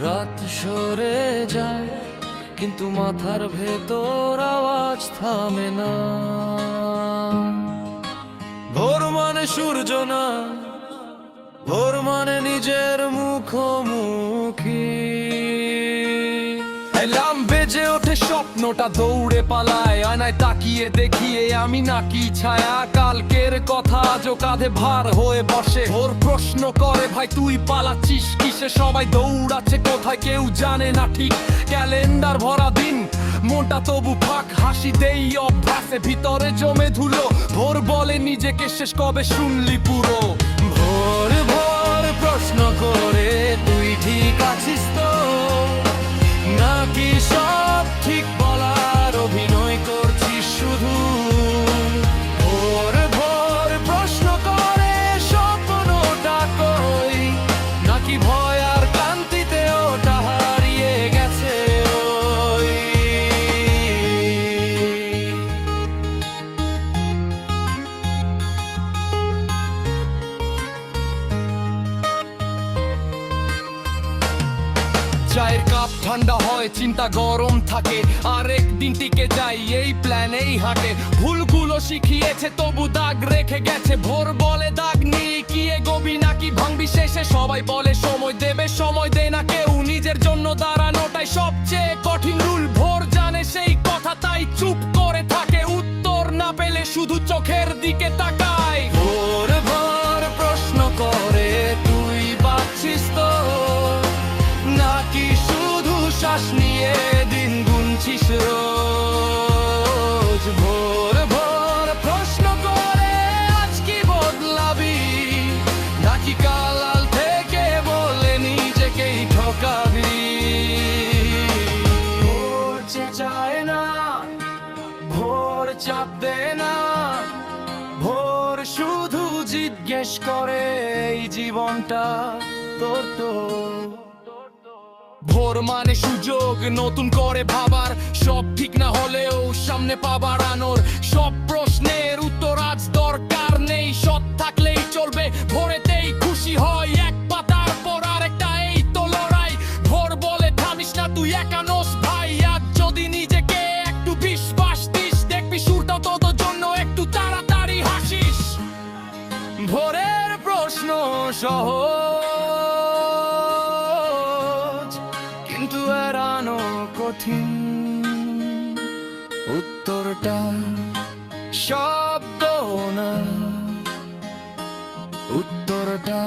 রাত সরে যায় কিন্তু মাথার ভেতর আওয়াজ থামে না। ভোর মানে সূর্য না, ভোর মানে নিজের মুখোমুখি। এলার্ম বেজে ওঠে, স্বপ্নটা দৌড়ে পালায়, আয়নায় তাকিয়ে দেখিয়ে আমি নাকি ছায়া। কালকের কথা আজও কাঁধে ভার হয়ে বসে। ওর প্রশ্ন করে, ভাই তুই পালাচ্ছিস কিসে? সবাই দৌড়াচ্ছে কোথায় কেউ জানে না ঠিক। ক্যালেন্ডার ভরা দিন, মনটা তবু ফাঁক, হাসিতেই অভ্যাসে ভিতরে জমে ধুলো। ভোর বলে নিজেকে শেষ কবে শুনলি পুরো। ভোর ভোর প্রশ্ন করে, তুই ঠিক আছিস তো? নাকি সব ঠিক বলার অভিনয় করছিস শুধু? ভোর ভোর প্রশ্ন করে, স্বপ্নটা কই? নাকি ভয় আর ক্লান্তিতে ওটা হারিয়ে গেছে ওই? চায়ের কাপ ঠান্ডা হয়, চিন্তা গরম থাকে, আর একদিন টিকে যাই এই প্ল্যানেই হাঁটে। ভুলগুলো শিখিয়েছে তবু দাগ রেখে গেছে। ভোর বলে দাগ নিয়ে কি এগোবি নাকি ভাঙবি শেষে? সবাই বলে সময় দেবে, সময় দেয় না কেউ। নিজের জন্য দাঁড়ানোটাই সবচেয়ে কঠিন রুল। ভোর জানে সেই কথা, তাই চুপ করে থাকে। উত্তর না পেলে শুধু চোখের দিকে তাকায়। ভোর ভোর প্রশ্ন করে, তুই বাঁচছিস তো? নাকি শুধু শ্বাস নিয়ে দিন গুনছিস রোজ? ভোর ভোর প্রশ্ন করে, আজ কি বদলাবি? নাকি কাল থেকে বলে নিজেকেই ঠকাবি? ভোর চেঁচায় না, ভোর চাপ দেয় না, ভোর শুধু জিজ্ঞেস করে, এই জীবনটা তোর তো? ভোর মানে সুযোগ নতুন করে ভাবার, সব ঠিক না হলেও সামনে পা বাড়ানোর। সব প্রশ্নের উত্তর আজ দরকার নেই, সৎ থাকলেই চলবে। ভোরেতেই খুশি হয় এক পাতার পর আরেকটা, এই তো লড়াই। ভোর বলে থামিস না, তুই একা নোস ভাই। আজ যদি নিজেকে একটু বিশ্বাস দিস, দেখবি সুরটা তোর জন্য একটু তাড়াতাড়ি হাসিস। ভোরের প্রশ্ন সহজ কিন্তু এড়ানো কঠিন। উত্তরটা শব্দ না, উত্তরটা